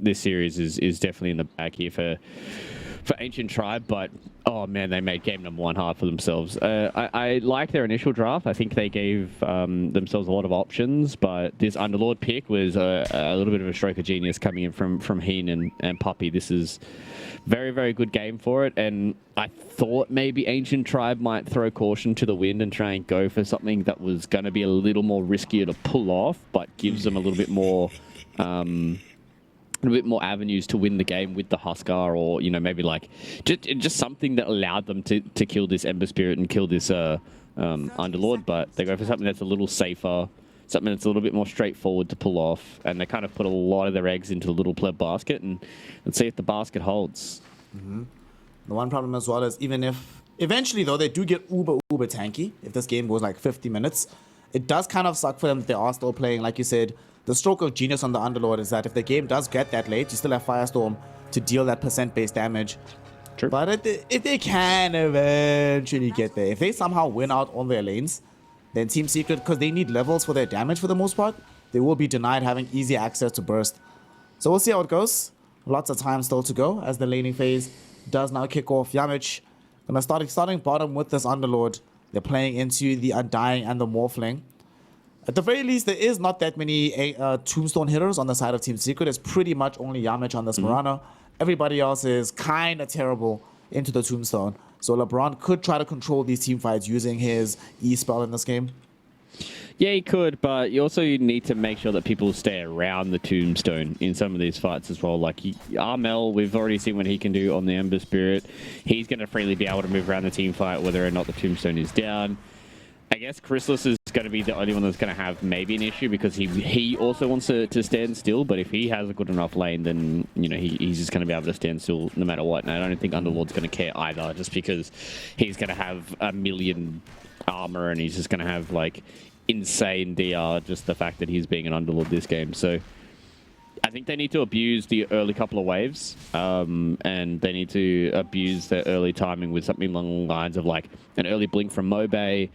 this series is definitely in the bag here for Ancient Tribe, but oh man, they made game number 1 hard for themselves. I like their initial draft. I think they gave themselves a lot of options, but this Underlord pick was a little bit of a stroke of genius coming in from Heen and Puppy. This is very, very good game for it, and I thought maybe Ancient Tribe might throw caution to the wind and try and go for something that was going to be a little more riskier to pull off, but gives them a little bit more avenues to win the game with the Huskar, or maybe like just something that allowed them to kill this Ember Spirit and kill this Underlord. But they go for something that's a little safer, something that's a little bit more straightforward to pull off, and they kind of put a lot of their eggs into the little pleb basket, and let's see if the basket holds. The one problem as well is, even if eventually though they do get uber tanky, if this game goes like 50 minutes, it does kind of suck for them that they are still playing, like you said. The stroke of genius on the Underlord is that if the game does get that late, you still have Firestorm to deal that percent-based damage. True. But if they can eventually get there, if they somehow win out all their lanes, then Team Secret, because they need levels for their damage for the most part, they will be denied having easy access to burst. So we'll see how it goes. Lots of time still to go as the laning phase does now kick off. Yamich gonna starting bottom with this Underlord. They're playing into the Undying and the Morphling. At the very least, there is not that many Tombstone hitters on the side of Team Secret. It's pretty much only Yamich on this Mirana. Everybody else is kind of terrible into the Tombstone. So LeBron could try to control these team fights using his E-spell in this game. Yeah, he could, but you also need to make sure that people stay around the Tombstone in some of these fights as well. Like Armel, we've already seen what he can do on the Ember Spirit. He's going to freely be able to move around the team fight whether or not the Tombstone is down. I guess Chrysalis is going to be the only one that's going to have maybe an issue because he also wants to stand still. But if he has a good enough lane, then he's just going to be able to stand still no matter what. And I don't think Underlord's going to care either, just because he's going to have a million armor and he's just going to have like insane DR. Just the fact that he's being an Underlord this game. So I think they need to abuse the early couple of waves, and they need to abuse their early timing with something along the lines of like an early blink from Mobe.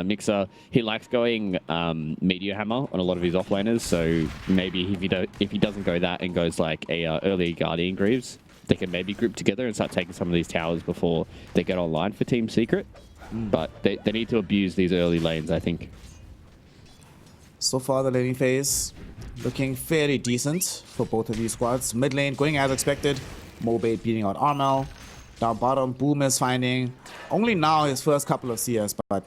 Mixer, he likes going Meteor Hammer on a lot of his offlaners, so maybe if he doesn't go that and goes like a early Guardian Greaves, they can maybe group together and start taking some of these towers before they get online for Team Secret. But they need to abuse these early lanes, I think. So far, the laning phase looking fairly decent for both of these squads. Mid lane going as expected. Mobe beating out Armel. Down bottom, Boom is finding only now his first couple of CS, but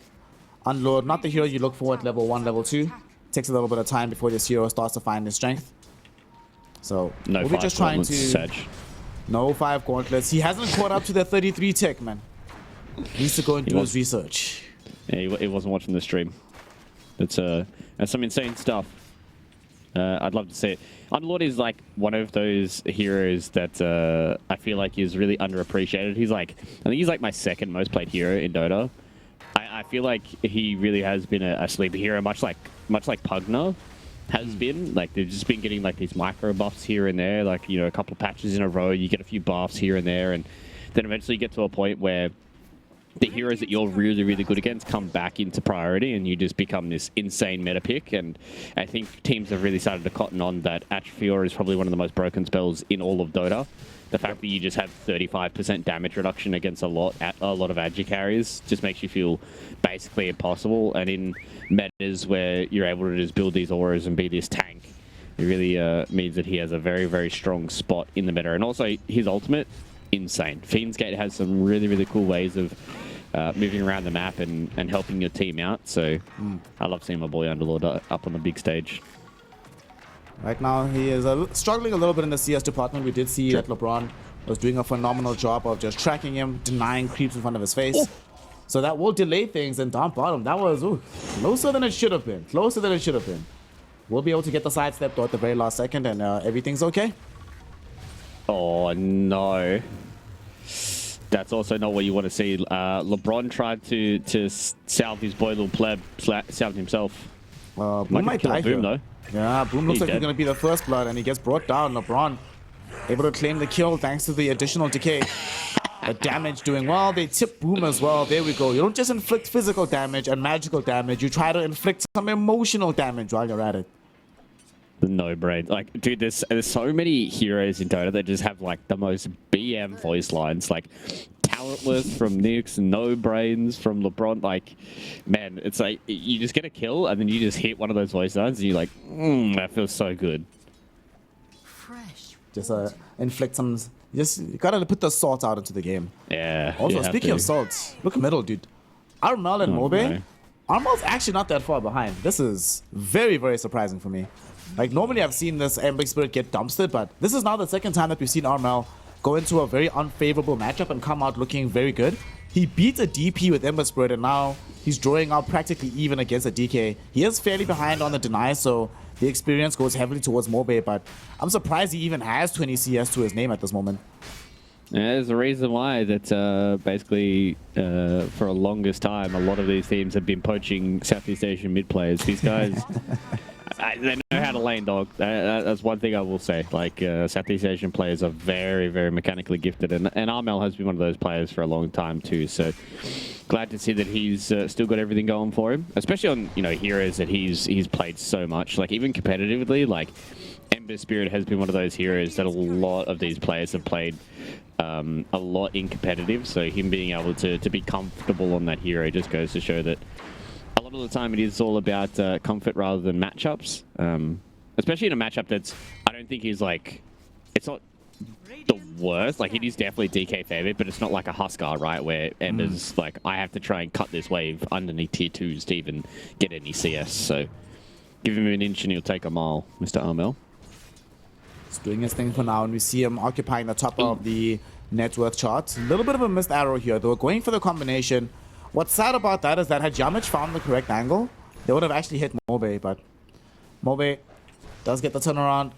Underlord, not the hero you look for at level 1, level 2. Takes a little bit of time before this hero starts to find his strength. So we'll be just trying to... Sedge. No 5 gauntlets. He hasn't caught up to the 33 tech, man. He needs to go and do his research. Yeah, he wasn't watching the stream. That's some insane stuff. I'd love to see it. Underlord is like one of those heroes that I feel like is really underappreciated. I think he's like my second most played hero in Dota. I feel like he really has been a sleeper hero, much like Pugna has been. Like they've just been getting like these micro buffs here and there, like a couple of patches in a row. You get a few buffs here and there, and then eventually you get to a point where the heroes that you're really, really good against come back into priority and you just become this insane meta pick. And I think teams have really started to cotton on that Atrophior is probably one of the most broken spells in all of Dota. The fact that you just have 35% damage reduction against a lot of agi carries just makes you feel basically impossible. And in metas where you're able to just build these auras and be this tank, it really means that he has a very, very strong spot in the meta. And also his ultimate, insane. Fiend's Gate has some really, really cool ways of moving around the map and helping your team out. So I love seeing my boy Underlord up on the big stage. Right now, he is struggling a little bit in the CS department. We did see that LeBron was doing a phenomenal job of just tracking him, denying creeps in front of his face. Oh. So that will delay things. And down bottom, that was closer than it should have been. Closer than it should have been. We'll be able to get the sidestep though at the very last second, and everything's okay. Oh, no. That's also not what you want to see. LeBron tried to salve his boy little pleb, salved himself. Boom might die Boom, here. though. Yeah, Boom looks like he's dead. going to be the first blood, and he gets brought down. LeBron able to claim the kill thanks to the additional decay. The damage doing well. They tip Boom as well. There we go. You don't just inflict physical damage and magical damage. You try to inflict some emotional damage while you're at it. The no-brain. Like, dude, there's so many heroes in Dota that just have, like, the most BM voice lines. Like, talentless from Nyx, no brains from LeBron. Like, man, it's like, you just get a kill, and then you just hit one of those voice lines, and you're like, that feels so good. Just inflict some... You gotta put the salt out into the game. Yeah. Also, speaking of salt, look middle, dude. Armel and Mobe. No. Armel's actually not that far behind. This is very, very surprising for me. Like, normally I've seen this Ember Spirit get dumpstered, but this is now the second time that we've seen Armel go into a very unfavorable matchup and come out looking very good. He beat a DP with Ember Spirit, and now he's drawing out practically even against a DK. He is fairly behind on the deny, so the experience goes heavily towards Mobe, but I'm surprised he even has 20 CS to his name at this moment. Yeah, there's a reason why that basically for a longest time, a lot of these teams have been poaching Southeast Asian mid players. These guys, they know how to lane dog. That's one thing I will say. Like, Southeast Asian players are very, very mechanically gifted, and Armel has been one of those players for a long time too. So glad to see that he's still got everything going for him, especially on, you know, heroes that he's played so much. Like, even competitively, like Ember Spirit has been one of those heroes that a lot of these players have played a lot in competitive, so him being able to be comfortable on that hero just goes to show that a lot of the time it is all about comfort rather than matchups, especially in a matchup that's, I don't think he's like, it's not the worst, like it is definitely DK favorite, but it's not like a Huskar, right, where Ember's like, I have to try and cut this wave underneath tier 2s to even get any CS, so give him an inch and he'll take a mile, Mr. Armel. He's doing his thing for now, and we see him occupying the top of the net worth chart. A little bit of a missed arrow here. They were going for the combination. What's sad about that is that had Yamich found the correct angle, they would have actually hit Mobe, but Mobe does get the turnaround.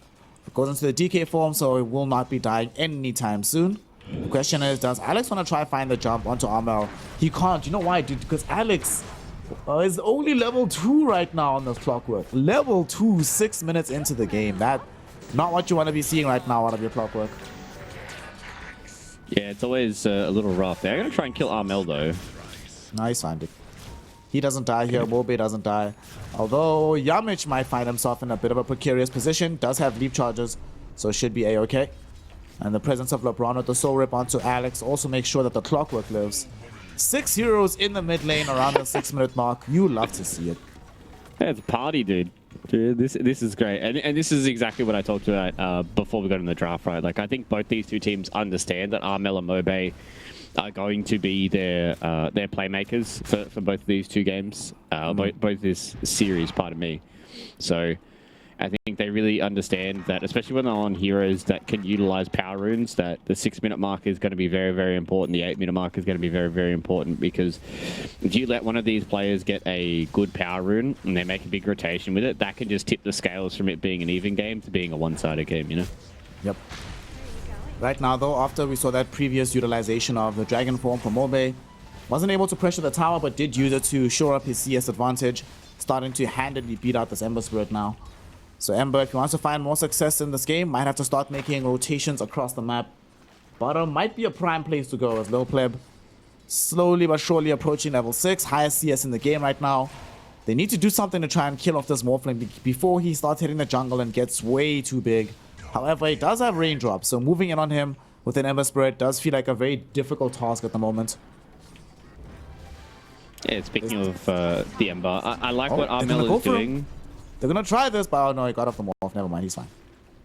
It goes into the DK form, so it will not be dying anytime soon. The question is, does Alex want to try find the jump onto Armel? He can't. You know why, dude? Because Alex is only level 2 right now on this clockwork. Level 2, 6 minutes into the game. That not what you want to be seeing right now out of your clockwork. Yeah, it's always a little rough. They're going to try and kill Armel, though. Nice find it. He doesn't die here. Mobe doesn't die. Although Yamich might find himself in a bit of a precarious position. Does have leap charges, so should be a-okay. And the presence of LeBron with the soul rip onto Alex also makes sure that the clockwork lives. 6 heroes in the mid lane around the 6-minute mark. You love to see it. Yeah, it's a party, dude. Dude, this is great, and this is exactly what I talked about before we got in the draft, right? Like, I think both these two teams understand that Armel and Mobe are going to be their playmakers for both of these two games, both this series, pardon me. So I think they really understand that, especially when they're on heroes that can utilize power runes, that the 6-minute mark is going to be very, very important. The 8-minute mark is going to be very, very important, because if you let one of these players get a good power rune and they make a big rotation with it, that can just tip the scales from it being an even game to being a one-sided game, you know? Yep. Right now, though, after we saw that previous utilization of the Dragon form from Mobe, wasn't able to pressure the tower, but did use it to shore up his CS advantage, starting to handedly beat out this Ember Spirit now. So Ember, if he wants to find more success in this game, might have to start making rotations across the map. Bottom might be a prime place to go, as Low Pleb slowly but surely approaching level 6, highest CS in the game right now. They need to do something to try and kill off this Morphling before he starts hitting the jungle and gets way too big. However, he does have raindrops, so moving in on him with an Ember Spirit does feel like a very difficult task at the moment. Yeah, speaking of the Ember, I like what Armel is doing. They're gonna try this, but oh no, he got off the morph. Never mind, he's fine.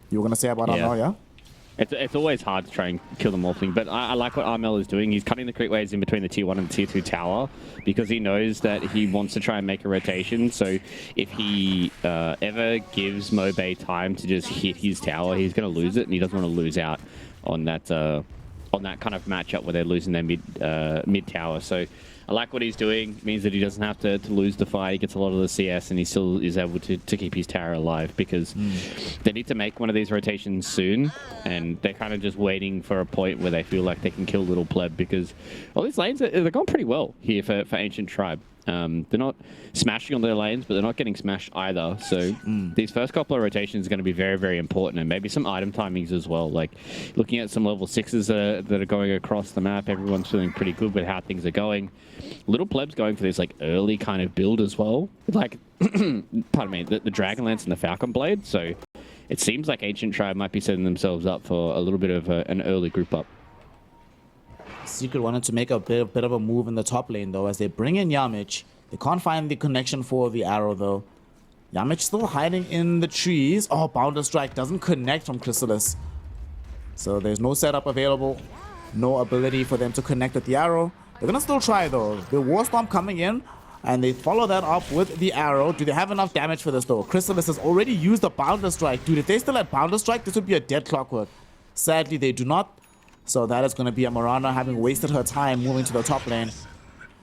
You were gonna say about Armel, yeah? It's always hard to try and kill the Morphling, but I like what Armel is doing. He's cutting the creep waves in between the tier 1 and tier 2 tower, because he knows that he wants to try and make a rotation. So if he ever gives Mobe time to just hit his tower, he's going to lose it, and he doesn't want to lose out on that kind of matchup where they're losing their mid tower. So I like what he's doing. It means that he doesn't have to lose the fight. He gets a lot of the CS, and he still is able to keep his tower alive, because they need to make one of these rotations soon, and they're kind of just waiting for a point where they feel like they can kill Little Pleb, because all these lanes, they're going pretty well here for Ancient Tribe. They're not smashing on their lanes, but they're not getting smashed either. So these first couple of rotations are going to be very, very important, and maybe some item timings as well. Like looking at some level 6s that are going across the map, everyone's feeling pretty good with how things are going. Little Pleb's going for this like early kind of build as well. Like, pardon me, the Dragon Lance and the Falcon Blade. So it seems like Ancient Tribe might be setting themselves up for a little bit of an early group up. Secret wanted to make a bit of a move in the top lane, though, as they bring in Yamich. They can't find the connection for the arrow, though. Yamich still hiding in the trees. Oh, Boundless Strike doesn't connect from Chrysalis. So there's no setup available. No ability for them to connect with the arrow. They're going to still try, though. The War Storm coming in, and they follow that up with the arrow. Do they have enough damage for this, though? Chrysalis has already used the Boundless Strike. Dude, if they still had Boundless Strike, this would be a dead clockwork. Sadly, they do not. So that is going to be a Mirana having wasted her time moving to the top lane.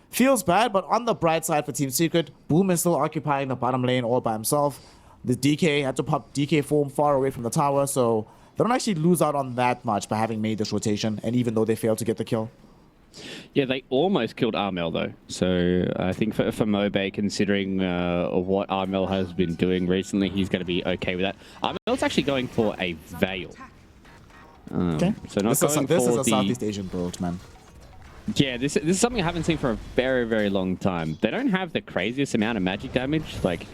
Feels bad, but on the bright side for Team Secret, Boom is still occupying the bottom lane all by himself. The DK had to pop DK form far away from the tower, so they don't actually lose out on that much by having made this rotation, and even though they failed to get the kill. Yeah, they almost killed Armel, though. So I think for Mobe, considering what Armel has been doing recently, he's going to be okay with that. Armel's actually going for a Veil. Okay. So not this is a Southeast Asian build, man. Yeah, this is something I haven't seen for a very, very long time. They don't have the craziest amount of magic damage. Like,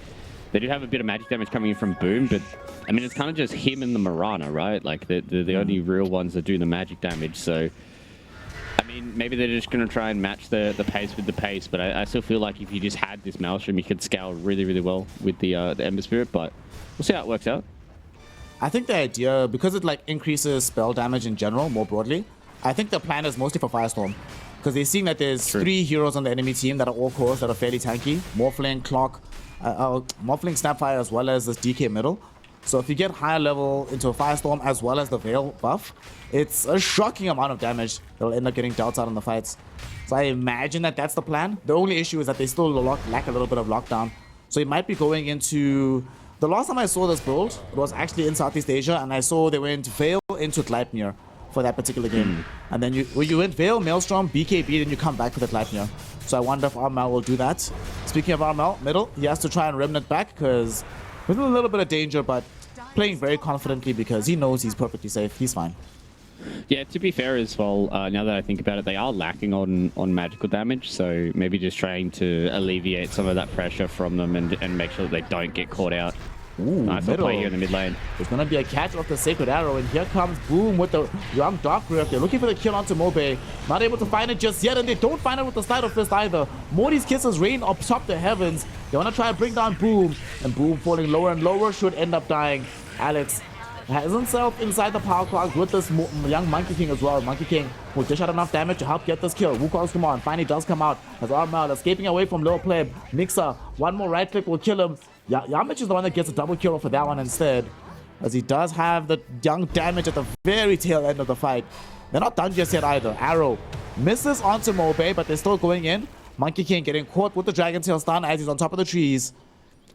they do have a bit of magic damage coming in from Boom, but I mean, it's kind of just him and the Mirana, right? Like, they're the only real ones that do the magic damage. So, I mean, maybe they're just going to try and match the pace with the pace, but I still feel like if you just had this Maelstrom, you could scale really, really well with the Ember Spirit, but we'll see how it works out. I think the idea, because it like increases spell damage in general, more broadly, I think the plan is mostly for Firestorm. Because they're seeing that there's 3 heroes on the enemy team that are all cores that are fairly tanky. Morphling, Clock, Morphling, Snapfire, as well as this DK middle. So if you get higher level into a Firestorm as well as the Veil buff, it's a shocking amount of damage that'll end up getting dealt out in the fights. So I imagine that that's the plan. The only issue is that they still lack a little bit of lockdown. So it might be going into... The last time I saw this build, it was actually in Southeast Asia, and I saw they went Veil into Gleipnir for that particular game. And then you went Veil, Maelstrom, BKB, then you come back for the Gleipnir. So I wonder if Armel will do that. Speaking of Armel, middle, he has to try and Remnant back because with a little bit of danger, but playing very confidently because he knows he's perfectly safe. He's fine. Yeah, to be fair as well, now that I think about it, they are lacking on magical damage, so maybe just trying to alleviate some of that pressure from them and make sure that they don't get caught out. Ooh, nice play here in the mid lane. There's going to be a catch of the Sacred Arrow, and here comes Boom with the young Dark Rift. They're looking for the kill onto Mobe. Not able to find it just yet, and they don't find it with the Sleight of Fist either. Morty's kisses rain up top the heavens. They want to try and bring down Boom, and Boom falling lower and lower should end up dying. Alex has himself inside the power clock with this young Monkey King as well. Monkey King will dish out enough damage to help get this kill. Wukong's come on, finally does come out. As Armel escaping away from Lil Pleb. Mixer, one more right click will kill him. Yamich is the one that gets a double kill for that one instead, as he does have the young damage at the very tail end of the fight. They're not done just yet either. Arrow misses onto Mobe, but they're still going in. Monkey King getting caught with the Dragon Tail stun as he's on top of the trees.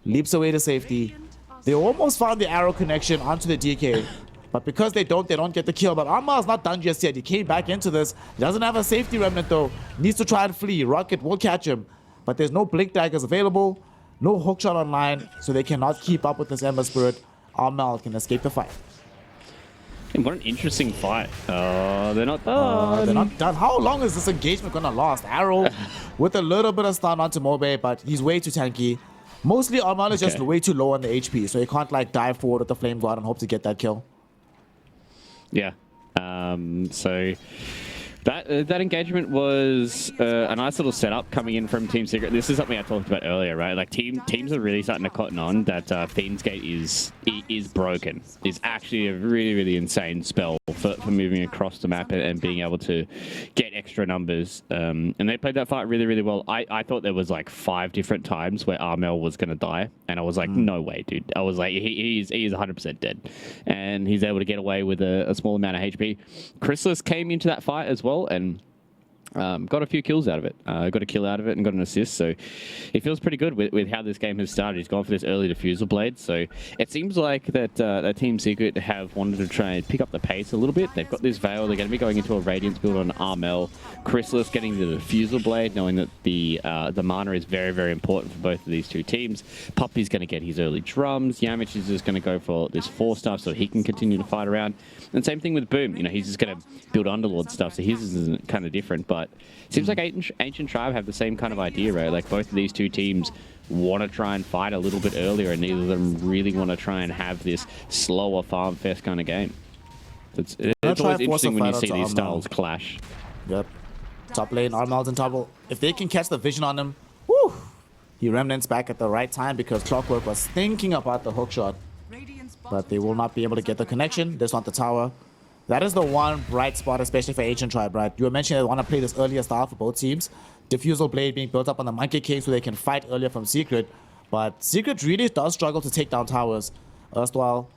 Leaps away to safety. They almost found the arrow connection onto the DK, but because they don't get the kill. But Arma is not done just yet. He came back into this. He doesn't have a safety remnant though. Needs to try and flee. Rocket will catch him, but there's no blink daggers available. No hookshot online, so they cannot keep up with this Ember Spirit. Armel can escape the fight. And what an interesting fight. They're not done. They're not done. How long is this engagement gonna last? Arrow with a little bit of stun onto Mobe, but he's way too tanky. Mostly Armel is just way too low on the HP, so he can't like dive forward with the Flame Guard and hope to get that kill. Yeah. So that engagement was a nice little setup coming in from Team Secret. This is something I talked about earlier, right? Like teams are really starting to cotton on that Fiend's Gate is broken. It's actually a really, really insane spell for moving across the map and being able to get extra numbers. And they played that fight really, really well. I thought there was like 5 different times where Armel was going to die. And I was like, no way, dude. I was like, he is 100% dead. And he's able to get away with a small amount of HP. Chrysalis came into that fight as well, and Got a few kills out of it. Got a kill out of it and got an assist. So he feels pretty good with how this game has started. He's gone for this early diffusal blade. So it seems like that Team Secret have wanted to try and pick up the pace a little bit. They've got this Veil. They're going to be going into a Radiance build on Armel. Chrysalis getting the diffusal blade, knowing that the mana is very, very important for both of these two teams. Puppy's going to get his early drums. Yamich is just going to go for this 4 stuff so he can continue to fight around. And same thing with Boom. You know, he's just going to build Underlord stuff. So his is kind of different, but it seems like Ancient Tribe have the same kind of idea, right? Like both of these two teams want to try and fight a little bit earlier, and neither of them really want to try and have this slower farm fest kind of game. It's always interesting when you see these styles clash. Yep. Top lane, Armel's in trouble. If they can catch the vision on him, woo! He remnants back at the right time because Clockwork was thinking about the hook shot. But they will not be able to get the connection. They just want the tower. That is the one bright spot, especially for Ancient Tribe, right? You were mentioning they want to play this earlier style for both teams. Diffusal Blade being built up on the Monkey King so they can fight earlier from Secret. But Secret really does struggle to take down towers. Erstwhile,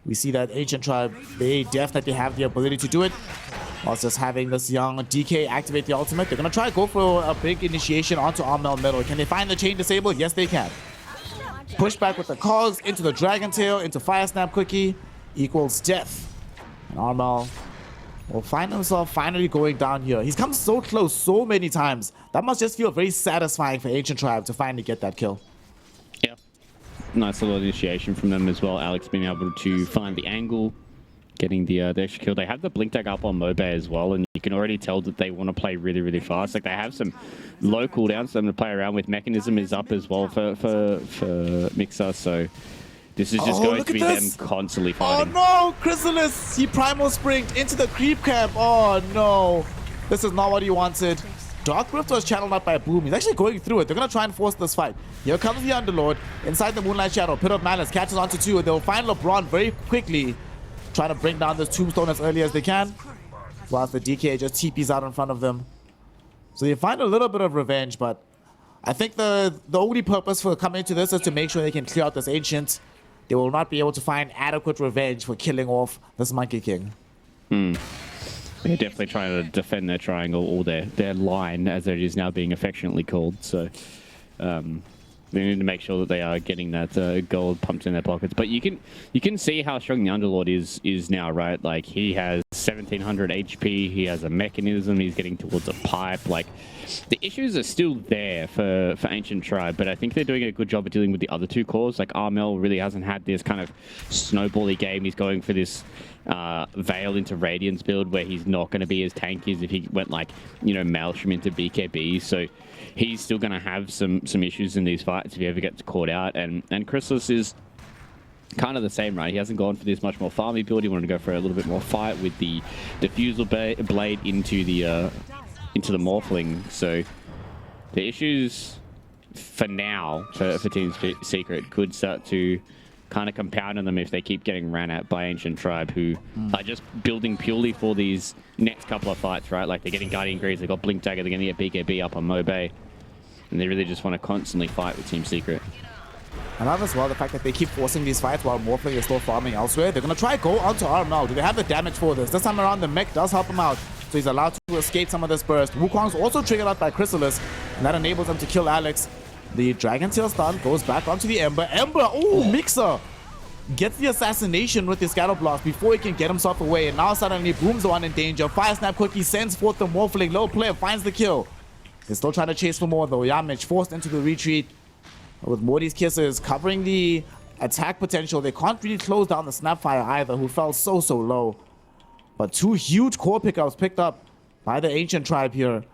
we see that Ancient Tribe, they definitely have the ability to do it. Whilst just having this young DK activate the ultimate. They're going to try to go for a big initiation onto Armel middle. Can they find the chain disable? Yes, they can. Push back with the cogs into the Dragon Tail, into Fire Snap Quickie, equals death. And Armel will find himself finally going down here. He's come so close so many times. That must just feel very satisfying for Ancient Tribe to finally get that kill. Yeah. Nice little initiation from them as well. Alex being able to find the angle, getting the extra kill. They have the blink tag up on Mobe as well, and you can already tell that they want to play really, really fast. Like they have some low cooldowns for them to play around with. Mechanism is up as well for Mixer, so this is just going to be them constantly fighting. Oh no, Chrysalis! He primal springed into the creep camp. Oh no, this is not what he wanted. Dark Rift was channeled up by Boom. He's actually going through it. They're going to try and force this fight. Here comes the Underlord inside the Moonlight Shadow. Pit of Malice catches onto 2, and they'll find LeBron very quickly, trying to bring down this Tombstone as early as they can, whilst the DK just TPs out in front of them. So they find a little bit of revenge, but I think the only purpose for coming to this is to make sure they can clear out this Ancient. They will not be able to find adequate revenge for killing off this Monkey King. They're definitely trying to defend their triangle, or their line, as it is now being affectionately called. So they need to make sure that they are getting that gold pumped in their pockets. But you can see how strong the Underlord is now, right? Like he has 1700 HP. He has a mechanism. He's getting towards a pipe. Like the issues are still there for Ancient Tribe, but I think they're doing a good job of dealing with the other two cores. Like Armel really hasn't had this kind of snowbally game. He's going for this Veil into Radiance build where he's not going to be as tanky as if he went like, you know, Maelstrom into BKB. So he's still going to have some issues in these fights if he ever gets caught out. And Chrysalis is kind of the same, right? He hasn't gone for this much more farmy build. He wanted to go for a little bit more fight with the diffusal blade into the Morphling. So the issues for now for Team Secret could start to kind of compound on them if they keep getting ran at by Ancient Tribe, who are just building purely for these next couple of fights, right? Like they're getting Guardian Greaves, they've got Blink Dagger, they're going to get BKB up on Mobe, and they really just want to constantly fight with Team Secret. And as well, the fact that they keep forcing these fights while Morphling is still farming elsewhere. They're going to try to go onto Armel. Do they have the damage for this? This time around, the mech does help him out, so he's allowed to escape some of this burst. Wukong's also triggered out by Chrysalis, and that enables him to kill Alex. The Dragon Tail stun goes back onto the Ember. Oh, Mixer gets the assassination with his Scatter Blast before he can get himself away, and now suddenly Boom's the one in danger. Fire Snap Quickie sends forth the Morphling. Low player finds the kill. They're still trying to chase for more though. Yamich forced into the retreat with Morty's Kisses covering the attack potential. They can't really close down the Snapfire either, who fell so low. But 2 huge core pickups picked up by the Ancient Tribe here.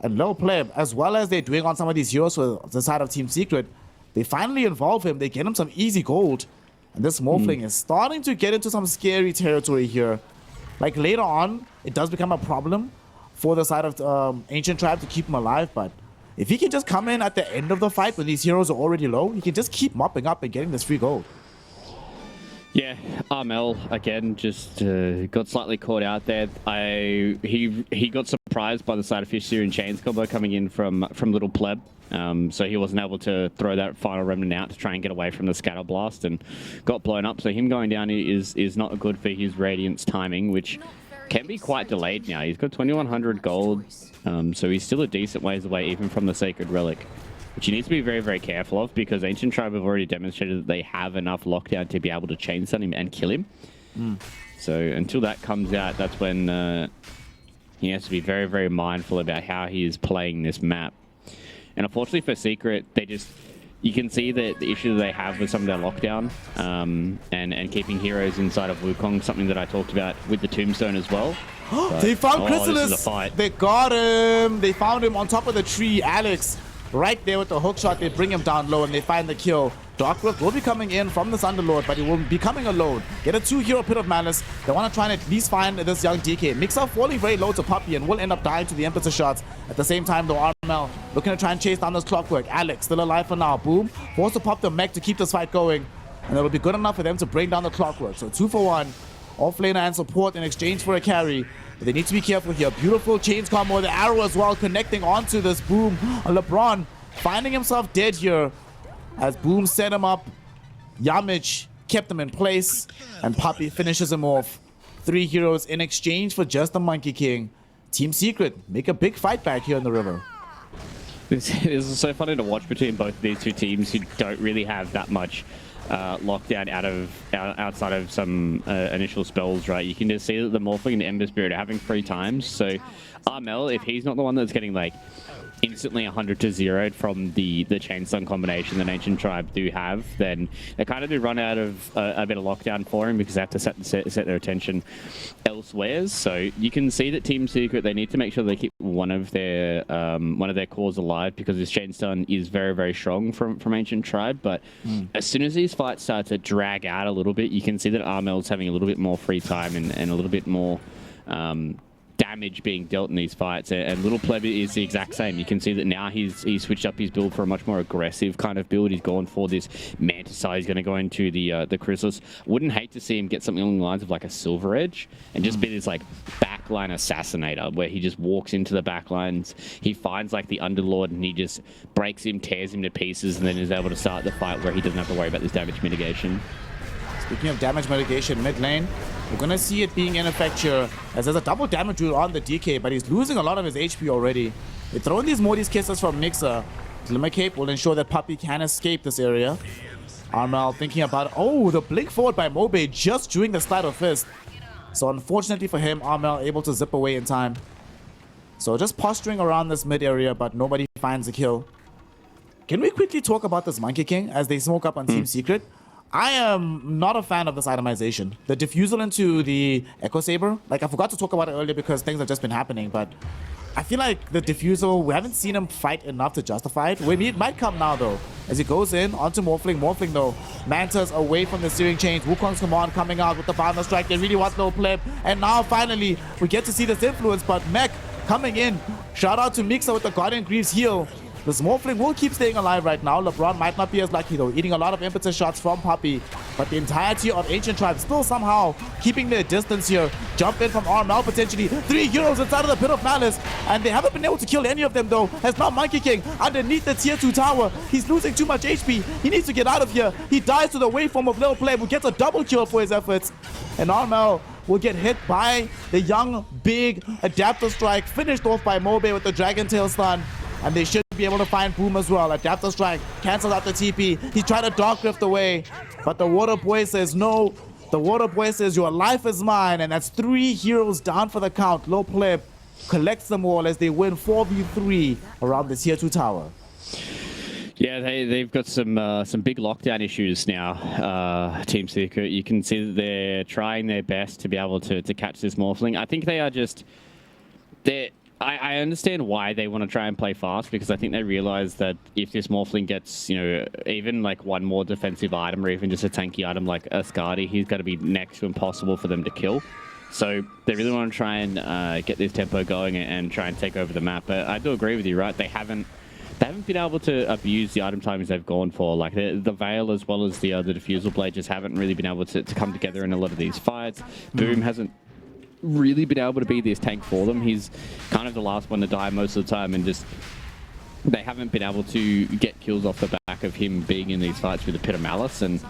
And Low Play, as well as they're doing on some of these heroes for the side of Team Secret, they finally involve him. They get him some easy gold. And this Morphling is starting to get into some scary territory here. Like later on, it does become a problem for the side of Ancient Tribe to keep him alive. But if he can just come in at the end of the fight when these heroes are already low, he can just keep mopping up and getting this free gold. Yeah, Armel again just got slightly caught out there. He got surprised by the side of Fish Searing Chains combo coming in from Little Pleb. So he wasn't able to throw that final remnant out to try and get away from the Scatter Blast and got blown up. So him going down is not good for his Radiance timing, which can be quite delayed now. He's got 2100 gold, so he's still a decent ways away even from the Sacred Relic, which you need to be very, very careful of because Ancient Tribe have already demonstrated that they have enough lockdown to be able to chain stun him and kill him. So until that comes out, that's when he has to be very, very mindful about how he is playing this map. And unfortunately for Secret, you can see the issue that they have with some of their lockdown and keeping heroes inside of Wukong, something that I talked about with the Tombstone as well. They found this is a Chrysalis. fight. They got him. They found him on top of the tree. Alex, right there with the hook shot. They bring him down low and they find the kill. Darkrift will be coming in from this Underlord, but he will be coming alone. Get a 2-hero Pit of Malice. They want to try and at least find this young DK. Mixer falling very low to Puppy and will end up dying to the Impetus shots. At the same time, though, Armel looking to try and chase down this Clockwork. Alex still alive for now. Boom. Forced to pop the mech to keep this fight going. And it'll be good enough for them to bring down the Clockwork. So 2 for 1. Offlaner and support in exchange for a carry. But they need to be careful here. Beautiful chains combo. The arrow as well connecting onto this Boom. LeBron finding himself dead here as Boom set him up. Yamich kept him in place, and Puppy finishes him off. 3 heroes in exchange for just the Monkey King. Team Secret make a big fight back here in the river. This is so funny to watch between both of these two teams who don't really have that much lockdown outside of some initial spells, right? You can just see that the Morphling and the Ember Spirit are having free times. So Armel, if he's not the one that's getting like instantly 100 to 0 from the chain stun combination that Ancient Tribe do have, then they kind of do run out of a bit of lockdown for him because they have to set their attention elsewhere. So you can see that Team Secret, they need to make sure they keep one of their cores alive because this chain stun is very, very strong from Ancient Tribe. But as soon as these fights start to drag out a little bit, you can see that Armel's having a little bit more free time and a little bit more damage being dealt in these fights, and Little Pleb is the exact same. You can see that now he's switched up his build for a much more aggressive kind of build. He's gone for this Manticide. He's going to go into the Chrysalis. Wouldn't hate to see him get something along the lines of like a Silver Edge and just be this like backline assassinator where he just walks into the backlines. He finds like the Underlord and he just breaks him, tears him to pieces, and then is able to start the fight where he doesn't have to worry about this damage mitigation. Speaking of damage mitigation, mid lane, we're going to see it being ineffectual as there's a double damage rule on the DK, but he's losing a lot of his HP already. They're throwing these Morty's Kisses from Mixer. Glimmer Cape will ensure that Puppy can escape this area. Armel thinking about, oh, the blink forward by Mobe just during the slide of fist. So unfortunately for him, Armel able to zip away in time. So just posturing around this mid area, but nobody finds a kill. Can we quickly talk about this Monkey King as they smoke up on Team Secret? I am not a fan of this itemization. The diffusal into the Echo Saber, like I forgot to talk about it earlier because things have just been happening, but I feel like the diffusal, we haven't seen him fight enough to justify it. Maybe it might come now though, as he goes in onto Morphling. Morphling though, Manta's away from the steering chains. Wukong's command coming out with the Boundless Strike. They really want no play. And now finally, we get to see this influence, but Mech coming in. Shout out to Mixer with the Guardian Greaves heal. This Morphling will keep staying alive right now. LeBron might not be as lucky though, eating a lot of impetus shots from Puppy. But the entirety of Ancient Tribe still somehow keeping their distance here. Jump in from Armel potentially. 3 heroes inside of the Pit of Malice. And they haven't been able to kill any of them though. As now Monkey King underneath the tier 2 tower. He's losing too much HP. He needs to get out of here. He dies to the waveform of Little Play, who gets a double kill for his efforts. And Armel will get hit by the young, big Adapter Strike. Finished off by Mobe with the Dragon Tail stun. And they should be able to find Boom as well. Adapter Strike cancels out the TP. He tried to Dark Rift away, but the Water Boy says no. The Water Boy says your life is mine, and that's 3 heroes down for the count. Low Pleb collects them all as they win 4v3 around the tier 2 tower. Yeah, they've got some big lockdown issues now, Team Secret. You can see that they're trying their best to be able to catch this Morphling. I think they are just... I understand why they want to try and play fast, because I think they realize that if this Morphling gets, you know, even like one more defensive item or even just a tanky item like a Skadi, he's going to be next to impossible for them to kill. So they really want to try and get this tempo going and try and take over the map. But I do agree with you, right? They haven't been able to abuse the item timings they've gone for. Like the Veil as well as the Diffusal Blade just haven't really been able to come together in a lot of these fights. Boom hasn't really been able to be this tank for them. He's kind of the last one to die most of the time, and just they haven't been able to get kills off the back of him being in these fights with the Pit of Malice. And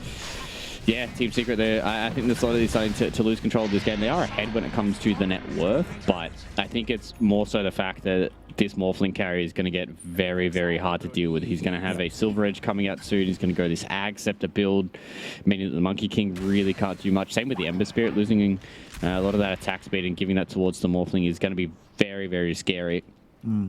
Yeah, Team Secret there. I think they're slowly starting to lose control of this game. They are ahead when it comes to the net worth, but I think it's more so the fact that this Morphling carry is going to get very, very hard to deal with. He's going to have a Silver Edge coming out soon. He's going to go this Ag Scepter build, meaning that the Monkey King really can't do much. Same with the Ember Spirit, losing a lot of that attack speed and giving that towards the Morphling is going to be very, very scary.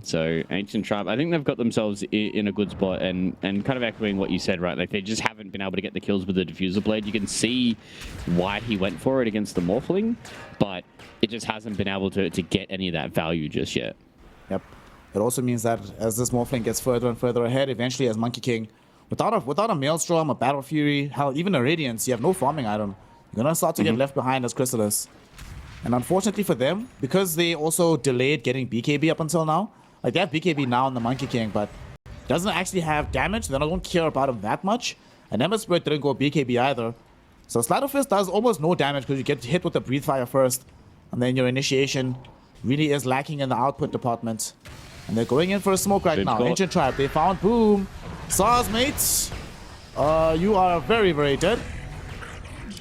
So Ancient Tribe, I think they've got themselves in a good spot, and kind of echoing what you said, right? Like they just haven't been able to get the kills with the Diffuser Blade. You can see why he went for it against the Morphling, but it just hasn't been able to get any of that value just yet. Yep. It also means that as this Morphling gets further and further ahead, eventually as Monkey King, without a Maelstrom, a Battle Fury, hell, even a Radiance, you have no farming item. You're gonna start to get left behind as Chrysalis. And unfortunately for them, because they also delayed getting BKB up until now, like they have BKB now on the Monkey King, but doesn't actually have damage. They don't care about him that much. And Ember Spirit didn't go BKB either. So Sleight of Fist does almost no damage because you get hit with the Breathe Fire first. And then your initiation really is lacking in the output department. And they're going in for a smoke right now. Ancient Tribe, they found Boom. SARS, mates. You are very, very dead.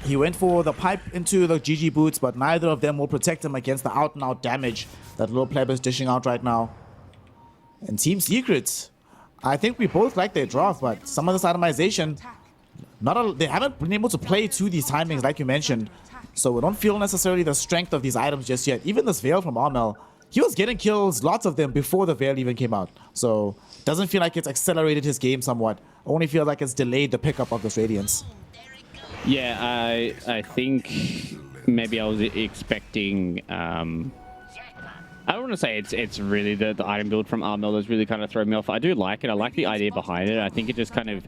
He went for the pipe into the GG boots, but neither of them will protect him against the out-and-out damage that Little Pleb is dishing out right now. And Team Secret, I think we both like their draft, but some of this itemization, they haven't been able to play to these timings like you mentioned. So we don't feel necessarily the strength of these items just yet. Even this Veil from Armel, he was getting kills, lots of them, before the Veil even came out. So doesn't feel like it's accelerated his game somewhat. Only feels like it's delayed the pickup of this Radiance. Yeah, I think maybe I was expecting. I don't want to say it's really the item build from Armel that's really kind of thrown me off. I do like it. I like the idea behind it. I think it just kind of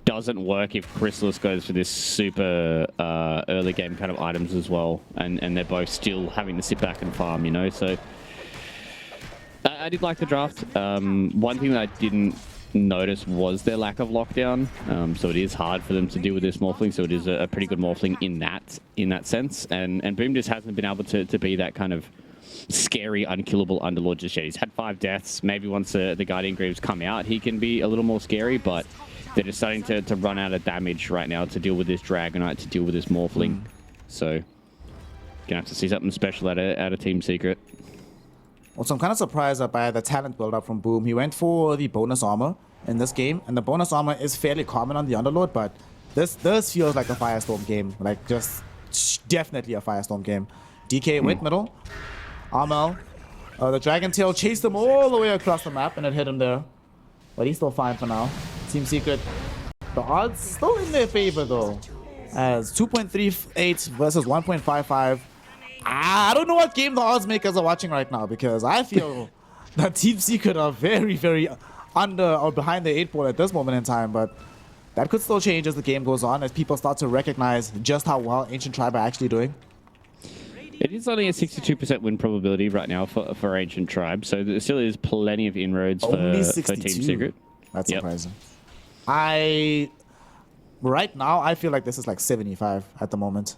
doesn't work if Chrysalis goes for this super early game kind of items as well, and they're both still having to sit back and farm, you know. So I did like the draft. One thing that I didn't notice was their lack of lockdown, so it is hard for them to deal with this Morphling, so it is a pretty good Morphling in that sense, and Boom just hasn't been able to be that kind of scary, unkillable Underlord just yet. He's had 5 deaths. Maybe once the Guardian Greaves come out, he can be a little more scary, but they're just starting to run out of damage right now to deal with this Dragonite, to deal with this Morphling. So gonna have to see something special out of Team Secret. Also, I'm kind of surprised by the talent build-up from Boom. He went for the bonus armor in this game, and the bonus armor is fairly common on the Underlord, but this feels like a Firestorm game. Like, just definitely a Firestorm game. DK went middle. Armel, the Dragon Tail chased him all the way across the map, and it hit him there. But he's still fine for now. Team Secret, the odds still in their favor, though. As 2.38 versus 1.55. I don't know what game the odds makers are watching right now, because I feel that Team Secret are very, very under or behind the 8 ball at this moment in time, but that could still change as the game goes on, as people start to recognize just how well Ancient Tribe are actually doing. It is only a 62% win probability right now for Ancient Tribe, so there still is plenty of inroads for Team Secret. That's surprising. Right now, I feel like this is like 75 at the moment.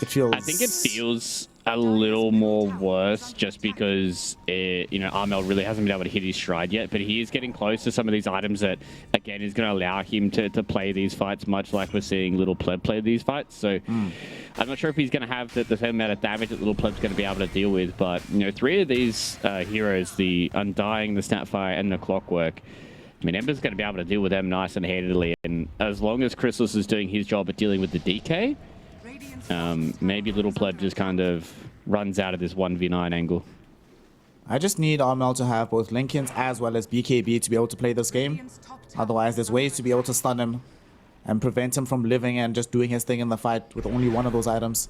It feels... I think it feels a little more worse just because, Armel really hasn't been able to hit his stride yet, but he is getting close to some of these items that, again, is going to allow him to play these fights, much like we're seeing Little Pleb play these fights. So I'm not sure if he's going to have the same amount of damage that Little Pleb's going to be able to deal with, but, 3 of these heroes, the Undying, the Snapfire, and the Clockwork, I mean, Ember's going to be able to deal with them nice and handily, and as long as Chrysalis is doing his job at dealing with the DK, maybe Little Pleb just kind of runs out of this 1v9 angle. I just need Armel to have both Linken's as well as BKB to be able to play this game. Otherwise, there's ways to be able to stun him and prevent him from living and just doing his thing in the fight with only one of those items.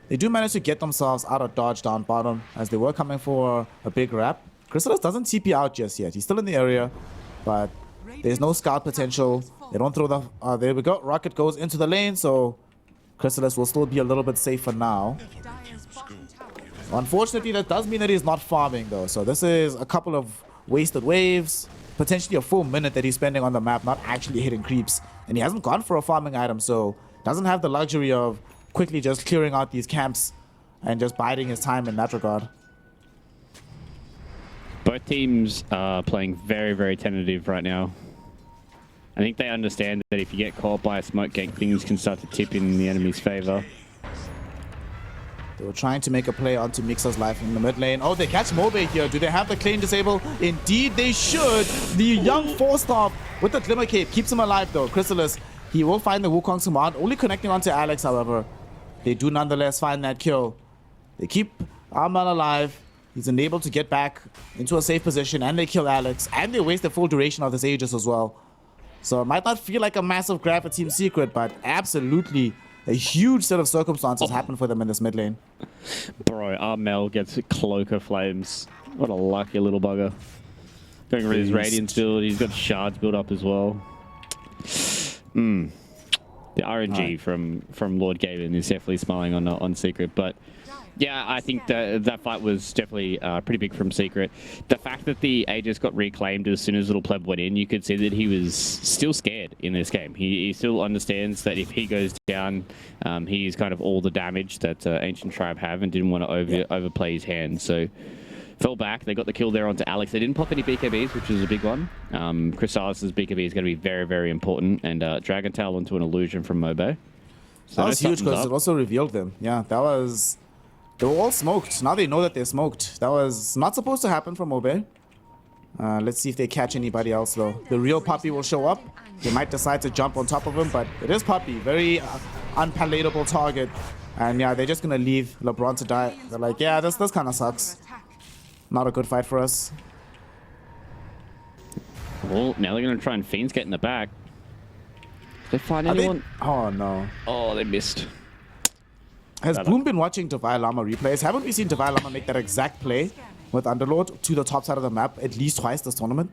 They do manage to get themselves out of dodge down bottom as they were coming for a big wrap. Chrysalis doesn't TP out just yet. He's still in the area, but there's no scout potential. They don't throw the... there we go. Rocket goes into the lane, so Chrysalis will still be a little bit safer now. Unfortunately, that does mean that he's not farming, though. So this is a couple of wasted waves, potentially a full minute that he's spending on the map, not actually hitting creeps. And he hasn't gone for a farming item, so doesn't have the luxury of quickly just clearing out these camps and just biding his time in that regard. Both teams are playing very, very tentative right now. I think they understand that if you get caught by a smoke gank, things can start to tip in the enemy's favor. They were trying to make a play onto Mixer's life in the mid lane. Oh, they catch Mobe here. Do they have the claim disable? Indeed, they should. The young 4-star with the Glimmer Cape keeps him alive, though. Chrysalis, he will find the Wukong's command, only connecting onto Alex, however. They do nonetheless find that kill. They keep Arman alive. He's enabled to get back into a safe position, and they kill Alex, and they waste the full duration of this Aegis as well. So it might not feel like a massive grab for Team Secret, but absolutely a huge set of circumstances happen for them in this mid lane. Bro, Armel gets Cloak of Flames. What a lucky little bugger. Going with his Radiance build, he's got shards built up as well. The RNG from Lord Gaben is definitely smiling on Secret, but yeah, I think that fight was definitely pretty big from Secret. The fact that the Aegis got reclaimed as soon as Little Pleb went in, you could see that he was still scared in this game. He still understands that if he goes down, he's kind of all the damage that Ancient Tribe have, and didn't want to overplay his hand. So fell back. They got the kill there onto Alex. They didn't pop any BKBs, which is a big one. Chrysalis' BKB is going to be very, very important, and Dragon Tail onto an illusion from Mobe. So that was huge because it also revealed them. Yeah, that was... They were all smoked. Now they know that they're smoked. That was not supposed to happen from Mobe. Let's see if they catch anybody else, though. The real Puppy will show up. They might decide to jump on top of him, but it is Puppy. Very unpalatable target. And yeah, they're just going to leave LeBron to die. They're like, yeah, this kind of sucks. Not a good fight for us. Well, now they're going to try and Fiends get in the back. Did they find anyone? Oh, no. Oh, they missed. Has Boom been watching Divine Llama replays? Haven't we seen Divine Llama make that exact play with Underlord to the top side of the map at least twice this tournament?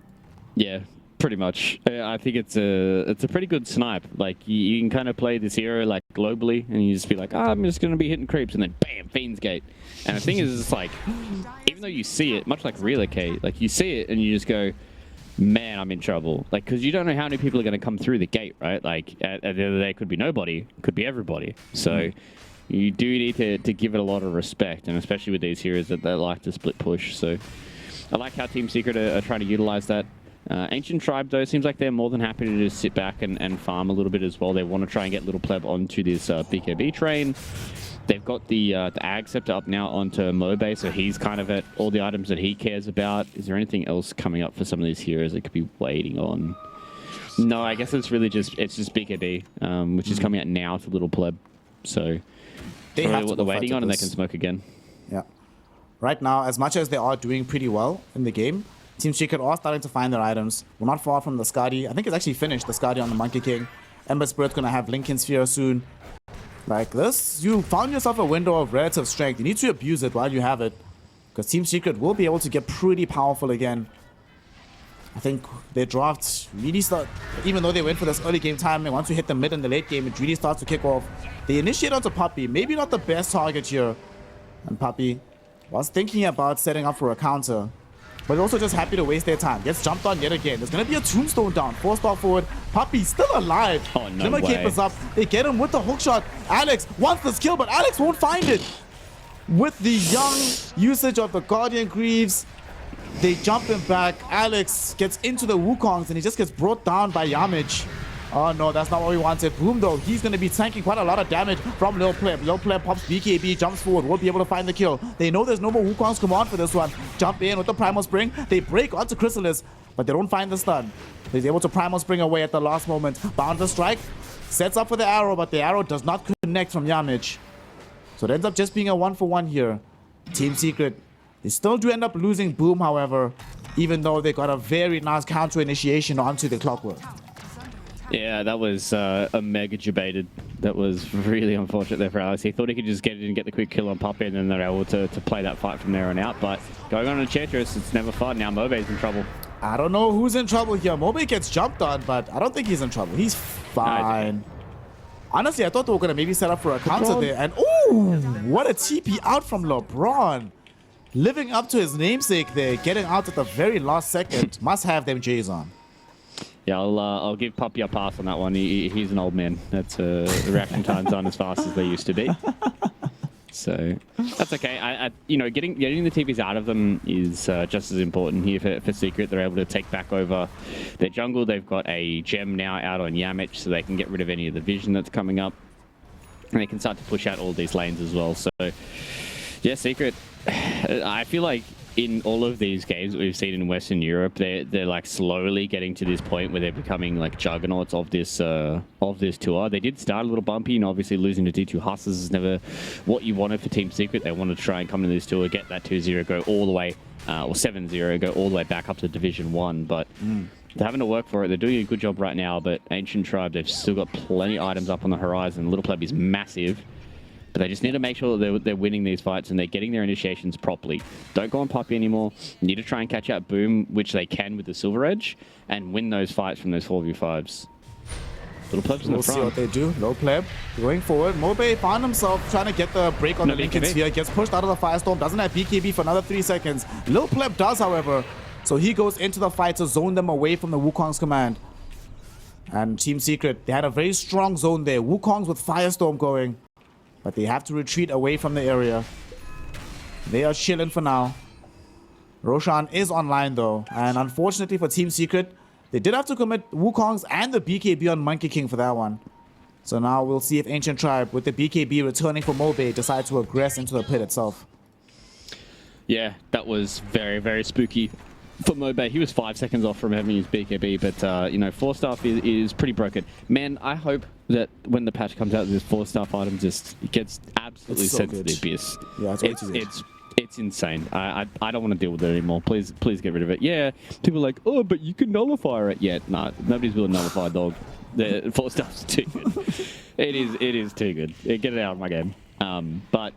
Yeah, pretty much. I think it's a pretty good snipe. Like, you can kind of play this hero like globally, and you just be like, I'm just going to be hitting creeps, and then bam, Fiends Gate. And the thing is, it's like, even though you see it, much like Relocate, like you see it and you just go, man, I'm in trouble. Like, because you don't know how many people are going to come through the gate, right? Like, at the end of the day, it could be nobody, could be everybody. So you do need to give it a lot of respect, and especially with these heroes that they like to split push. So I like how Team Secret are trying to utilize that. Ancient Tribe, though, seems like they're more than happy to just sit back and farm a little bit as well. They want to try and get Little Pleb onto this BKB train. They've got the Ag Scepter up now onto Mobe, so he's kind of at all the items that he cares about. Is there anything else coming up for some of these heroes that could be waiting on? No, I guess it's really just BKB, which is coming out now to Little Pleb. So they have what they're waiting on, and they can smoke again. Yeah. Right now, as much as they are doing pretty well in the game, Team Secret are starting to find their items. We're not far from the Skadi. I think it's actually finished, the Skadi on the Monkey King. Ember Spirit's going to have Lincoln Sphere soon. Like this, you found yourself a window of relative strength. You need to abuse it while you have it, because Team Secret will be able to get pretty powerful again. I think their draft really start, even though they went for this early game timing, once you hit the mid and the late game, it really starts to kick off. They initiate onto Puppy, maybe not the best target here. And Puppy was thinking about setting up for a counter, but also just happy to waste their time. Gets jumped on yet again. There's going to be a tombstone down. 4-star forward. Puppy still alive. Oh, no Glimmer Cape is up. They get him with the hook shot. Alex wants this kill, but Alex won't find it. With the young usage of the Guardian Greaves, they jump him back. Alex gets into the Wukongs, and he just gets brought down by Yamage. Oh no, that's not what we wanted. Boom though, he's going to be tanking quite a lot of damage from Lil Pleb. Lil Pleb pops BKB, jumps forward, won't be able to find the kill. They know there's no more Wukong's command for this one. Jump in with the Primal Spring. They break onto Chrysalis, but they don't find the stun. He's able to Primal Spring away at the last moment. Bound the strike, sets up for the arrow, but the arrow does not connect from Yamage. So it ends up just being a 1-for-1 here. Team Secret, they still do end up losing Boom, however, even though they got a very nice counter initiation onto the Clockwork. Yeah, that was a mega debated. That was really unfortunate there for Alex. He thought he could just get it and get the quick kill on Puppy, and then they're able to play that fight from there on out. But going on Enchantress, it's never fun. Now Mobe's in trouble. I don't know who's in trouble here. Mobe gets jumped on, but I don't think he's in trouble. He's fine. Honestly, I thought they were going to maybe set up for a counter there. And ooh, what a TP out from LeBron. Living up to his namesake there, getting out at the very last second. Must have them J's on. Yeah, I'll give Puppy a pass on that one. He's an old man. That's reaction times aren't as fast as they used to be. So that's okay. You know, getting the TPs out of them is just as important here for Secret. They're able to take back over their jungle. They've got a gem now out on Yamich, so they can get rid of any of the vision that's coming up, and they can start to push out all these lanes as well. So yeah, Secret. I feel like in all of these games that we've seen in Western Europe, they're like slowly getting to this point where they're becoming like juggernauts of this tour. They did start a little bumpy, and obviously losing to D2 Hustlers is never what you wanted for Team Secret. They wanted to try and come into this tour, get that 2-0, go all the way, or 7-0, go all the way back up to Division 1. But they're having to work for it. They're doing a good job right now, but Ancient Tribe, they've still got plenty of items up on the horizon. Little Pleb is massive. But they just need to make sure that they're winning these fights and they're getting their initiations properly. Don't go on Puppy anymore. You need to try and catch out Boom, which they can with the Silver Edge, and win those fights from those 4v5s. Little Pleb's in the front. We'll see what they do. Little Pleb going forward. Mobe found himself trying to get the break on the Lincoln Sphere. Gets pushed out of the Firestorm. Doesn't have BKB for another 3 seconds. Little Pleb does, however. So he goes into the fight to zone them away from the Wukong's command. And Team Secret, they had a very strong zone there. Wukong's with Firestorm going. But they have to retreat away from the area. They are chilling for now. Roshan is online though. And unfortunately for Team Secret, they did have to commit Wukong's and the BKB on Monkey King for that one. So now we'll see if Ancient Tribe, with the BKB returning for Mobe, decides to aggress into the pit itself. Yeah, that was very, very spooky for Mobe. He was 5 seconds off from having his BKB, but you know, 4-star is pretty broken. Man, I hope that when the patch comes out, this 4-star item just gets absolutely sent to the abyss. Yeah, it's insane. I don't want to deal with it anymore. Please get rid of it. Yeah, people are like, oh, but you can nullify it. Yeah, nah, nobody's willing to nullify, dog. The 4-star's too good. It is too good. Get it out of my game. But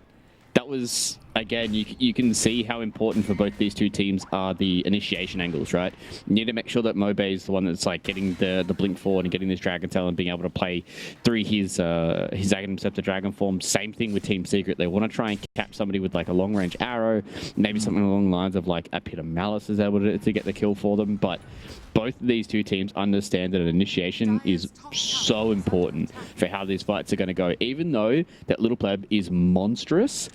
that was, again, you can see how important for both these two teams are the initiation angles, right? You need to make sure that Mobe is the one that's like getting the blink forward and getting this Dragon Tail and being able to play through his Aghanim Scepter Dragon form. Same thing with Team Secret. They want to try and cap somebody with like a long range arrow, maybe something along the lines of like a Pit of Malice is able to get the kill for them. But both of these two teams understand that an initiation is so important for how these fights are going to go. Even though that Little Pleb is monstrous,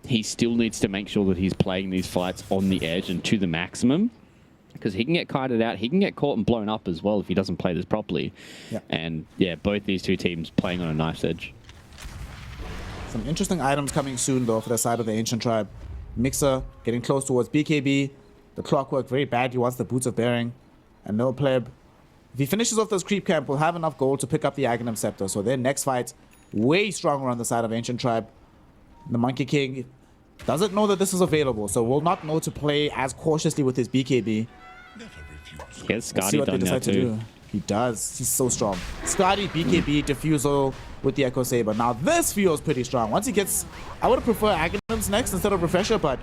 he still needs to make sure that he's playing these fights on the edge and to the maximum, because he can get kited out. He can get caught and blown up as well if he doesn't play this properly. Yeah. And yeah, both these two teams playing on a knife's edge. Some interesting items coming soon though for the side of the Ancient Tribe. Mixer getting close towards BKB. The Clockwork very badly wants the Boots of Bearing. And no Pleb, if he finishes off this creep camp, will have enough gold to pick up the Aghanim Scepter. So their next fight, way stronger on the side of Ancient Tribe. The Monkey King doesn't know that this is available, so will not know to play as cautiously with his BKB. Yes, Let's see what they decide to do. He does. He's so strong. Scotty, BKB, Diffusal with the Echo Saber. Now this feels pretty strong. Once he gets... I would prefer Aghanims next instead of Refresher, but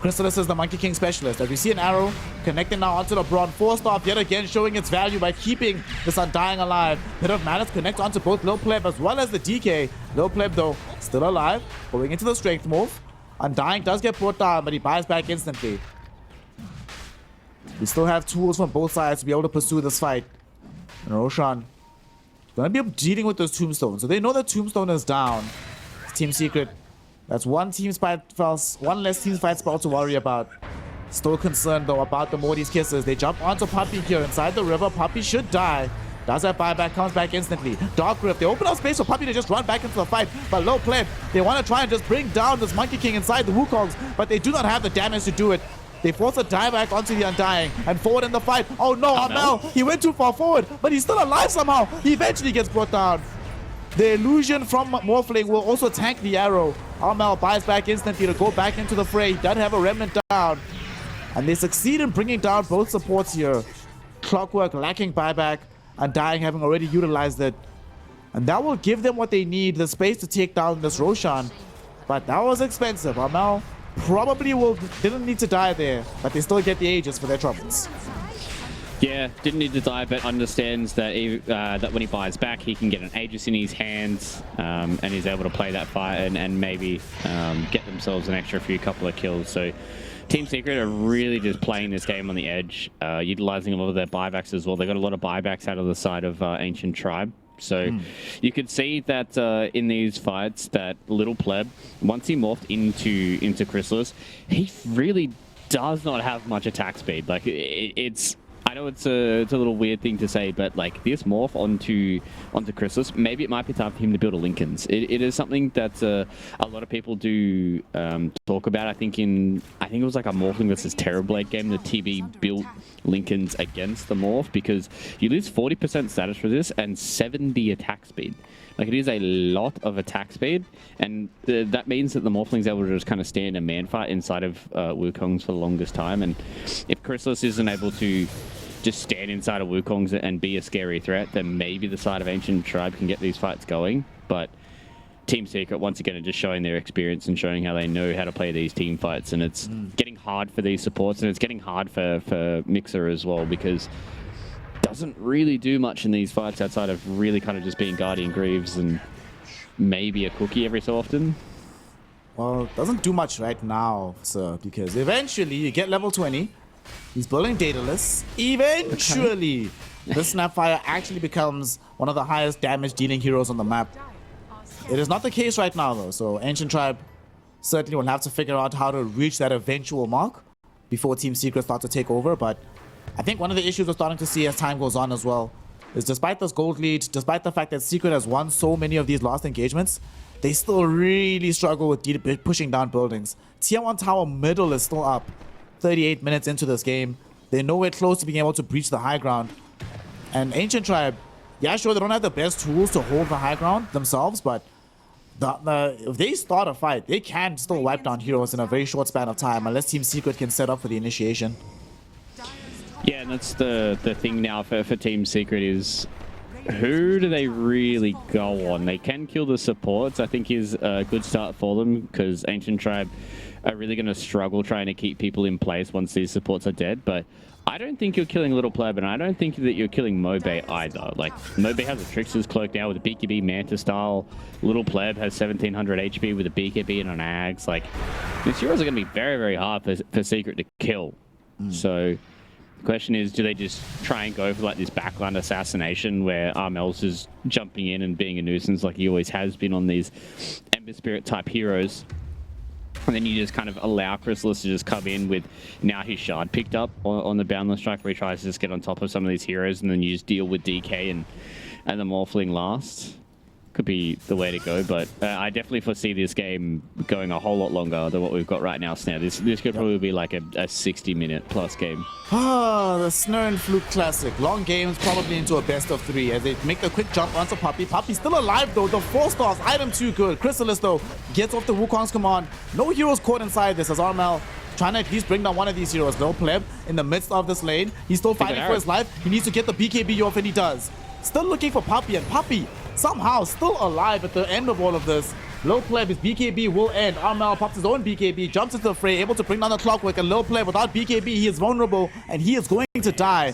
Chrysalis is the Monkey King specialist. As we see an arrow connecting now onto the Brawn. 4-star yet again showing its value by keeping this Undying alive. Pit of Malice connects onto both Lil Pleb as well as the DK. Lil Pleb though, still alive, going into the strength move. Undying does get brought down, but he buys back instantly. We still have tools from both sides to be able to pursue this fight. And Roshan gonna be dealing with those tombstones. So they know that Tombstone is down. It's Team Secret. That's one less team fight spell to worry about. Still concerned though about the Morty's kisses. They jump onto Puppy here inside the river. Puppy should die. Does that buyback, comes back instantly. Dark Rift, they open up space for Puppy to just run back into the fight. But Low Pleb, they want to try and just bring down this Monkey King inside the Wukongs, but they do not have the damage to do it. They force a dieback onto the Undying and forward in the fight. Oh no, Amel, he went too far forward, but he's still alive somehow. He eventually gets brought down. The illusion from Morphling will also tank the arrow. Amel buys back instantly to go back into the fray. He does have a remnant down. And they succeed in bringing down both supports here. Clockwork lacking buyback. Undying having already utilized it. And that will give them what they need, the space to take down this Roshan. But that was expensive. Amel probably didn't need to die there, but they still get the Aegis for their troubles. Yeah, didn't need to die, but understands that that when he buys back, he can get an Aegis in his hands, and he's able to play that fight and maybe get themselves an extra couple of kills. So Team Secret are really just playing this game on the edge, utilizing a lot of their buybacks as well. They got a lot of buybacks out of the side of Ancient Tribe. So you could see that in these fights that Little Pleb, once he morphed into Chrysalis, he really does not have much attack speed. Like it's, I know it's a little weird thing to say, but like this morph onto Chrysalis, maybe it might be time for him to build a Linken's. It is something that a lot of people do talk about. I think it was like a Morphling versus Terrorblade game. The TB built Linken's against the morph because you lose 40% status resist and 70 attack speed. Like, it is a lot of attack speed, and that means that the Morphling's able to just kind of stand a man fight inside of Wukong's for the longest time. And if Chrysalis isn't able to just stand inside of Wukong's and be a scary threat, then maybe the side of Ancient Tribe can get these fights going. But Team Secret, once again, are just showing their experience and showing how they know how to play these team fights. And it's getting hard for these supports, and it's getting hard for Mixer as well, because doesn't really do much in these fights outside of really kind of just being Guardian Greaves and maybe a cookie every so often. Well, doesn't do much right now, sir, because eventually you get level 20. He's building Daedalus. Eventually, this Snapfire actually becomes one of the highest damage dealing heroes on the map. It is not the case right now, though, so Ancient Tribe certainly will have to figure out how to reach that eventual mark before Team Secret start to take over. But I think one of the issues we're starting to see as time goes on as well is, despite this gold lead, despite the fact that Secret has won so many of these last engagements, they still really struggle with pushing down buildings. Tier 1 tower middle is still up 38 minutes into this game. They're nowhere close to being able to breach the high ground. And Ancient Tribe, yeah, sure, they don't have the best tools to hold the high ground themselves, but if they start a fight, they can still wipe down heroes in a very short span of time, unless Team Secret can set up for the initiation. Yeah, and that's the thing now for Team Secret is, who do they really go on? They can kill the supports, I think is a good start for them, because Ancient Tribe are really going to struggle trying to keep people in place once these supports are dead. But I don't think you're killing Little Pleb, and I don't think that you're killing Mobe either. Like, Mobe has a Trickster's Cloak now with a BKB Manta style. Little Pleb has 1700 HP with a BKB and an Ags. Like, these heroes are going to be very, very hard for Secret to kill. So the question is, do they just try and go for like this backline assassination where Armel's is jumping in and being a nuisance like he always has been on these Ember Spirit type heroes? And then you just kind of allow Chrysalis to just come in with, now his shard picked up on the Boundless Strike, where he tries to just get on top of some of these heroes, and then you just deal with DK and the Morphling last. Could be the way to go, but I definitely foresee this game going a whole lot longer than what we've got right now, Snare. This could probably be like a 60-minute plus game. Ah, the Snare and Fluke Classic. Long games, probably into a best of 3 as they make the quick jump onto Puppy. Puppy's still alive, though. The 4 stars, item too good. Chrysalis, though, gets off the Wukong's command. No heroes caught inside this as Armel trying to at least bring down one of these heroes. No Pleb in the midst of this lane. He's still fighting for his life. He needs to get the BKB off, and he does. Still looking for Puppy, and Puppy somehow still alive at the end of all of this. Low Pleb, his BKB will end. Armel pops his own BKB, jumps into the fray, able to bring down the Clockwork, and Low Pleb without BKB, he is vulnerable, and he is going to die.